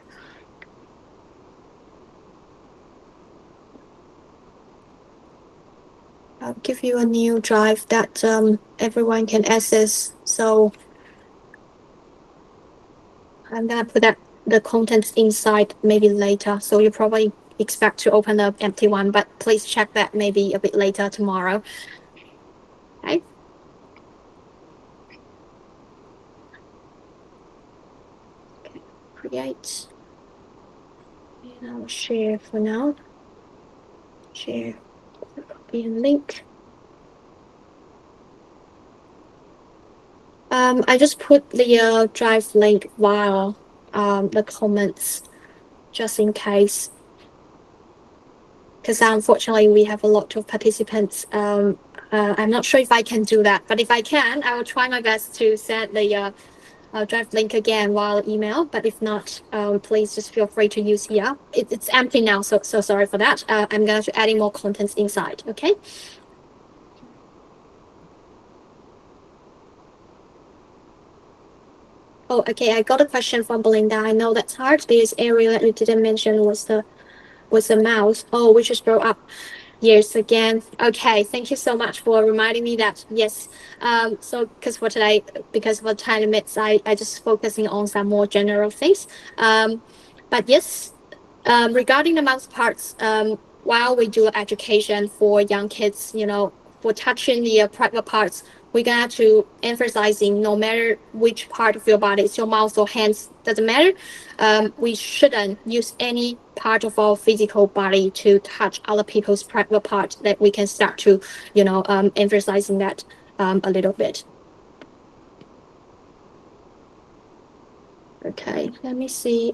I'll give you a new drive that everyone can access. So I'm gonna put the contents inside maybe later. So you probably expect to open the empty one, but please check that maybe a bit later tomorrow. Okay. Okay. Create. And I'll share for now. Share. Copy and link. I just put the drive link via the comments just in case, because unfortunately we have a lot of participants. I'm not sure if I can do that, but if I can, I will try my best to send the drive link again via email. But if not, please just feel free to use here. It's empty now, so sorry for that. I'm going to adding more contents inside. Okay. Oh, okay. I got a question from Belinda. I know that's hard. This area that you didn't mention was the mouse. Oh, we just grow up. Yes, again. Okay, thank you so much for reminding me that. Yes. So because for today, because of the time limits, I just focusing on some more general things. But yes, regarding the mouse parts, while we do education for young kids, for touching the private parts, we got to emphasizing no matter which part of your body, it's your mouth or hands, doesn't matter. We shouldn't use any part of our physical body to touch other people's private part. That we can start to, emphasizing that a little bit. Okay, let me see.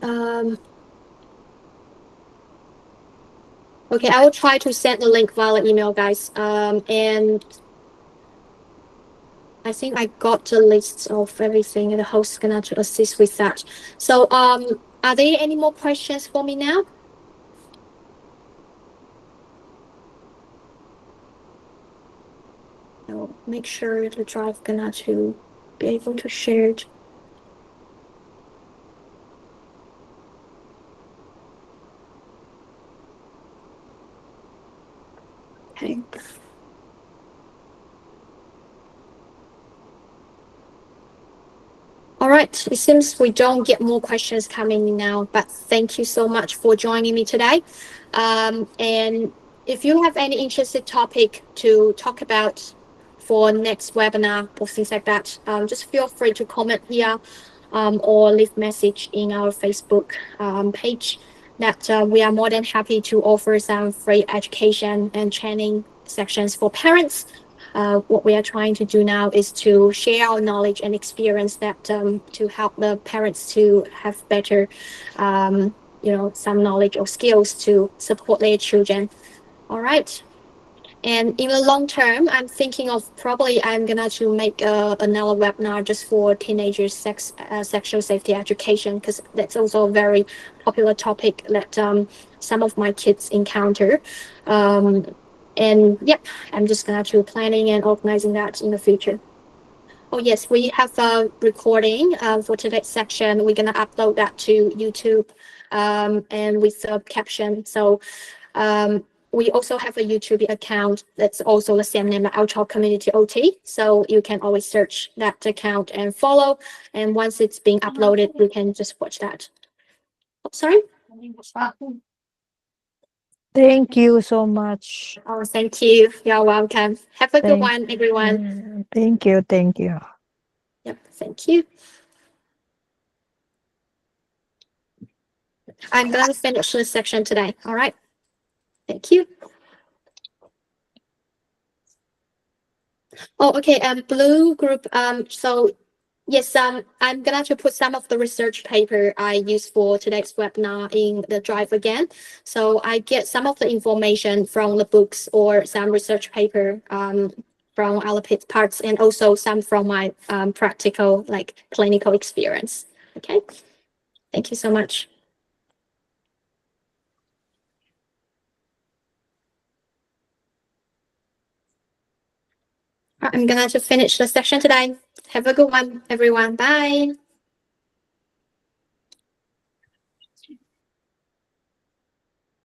Okay, I will try to send the link via email, guys. And I think I got the list of everything, and the host is gonna to assist with that. So, are there any more questions for me now? I'll make sure the drive gonna to be able to share it. Okay. All right, it seems we don't get more questions coming in now, but thank you so much for joining me today. And if you have any interested topic to talk about for next webinar or things like that, just feel free to comment here or leave message in our Facebook page that we are more than happy to offer some free education and training sections for parents. What we are trying to do now is to share our knowledge and experience that to help the parents to have better, some knowledge or skills to support their children. All right. And in the long term, I'm thinking of probably I'm gonna to make another webinar just for teenagers sexual safety education, because that's also a very popular topic that some of my kids encounter. And yep, I'm just gonna to planning and organizing that in the future. Oh yes, we have a recording for today's section. We're gonna upload that to YouTube and with a caption. So we also have a YouTube account that's also the same name, Ultra Community OT. So you can always search that account and follow. And once it's being uploaded, you can just watch that. Oh, sorry? Thank you so much. Oh, thank you. You're welcome. Have a good one, everyone. Thank you. Thank you. Yep, thank you. I'm going to finish this section today. All right. Thank you. Oh, okay. Blue group. So yes, I'm gonna to put some of the research paper I used for today's webinar in the drive again. So I get some of the information from the books or some research paper from other parts, and also some from my practical, like clinical experience. Okay. Thank you so much. I'm gonna to finish the session today. Have a good one, everyone. Bye.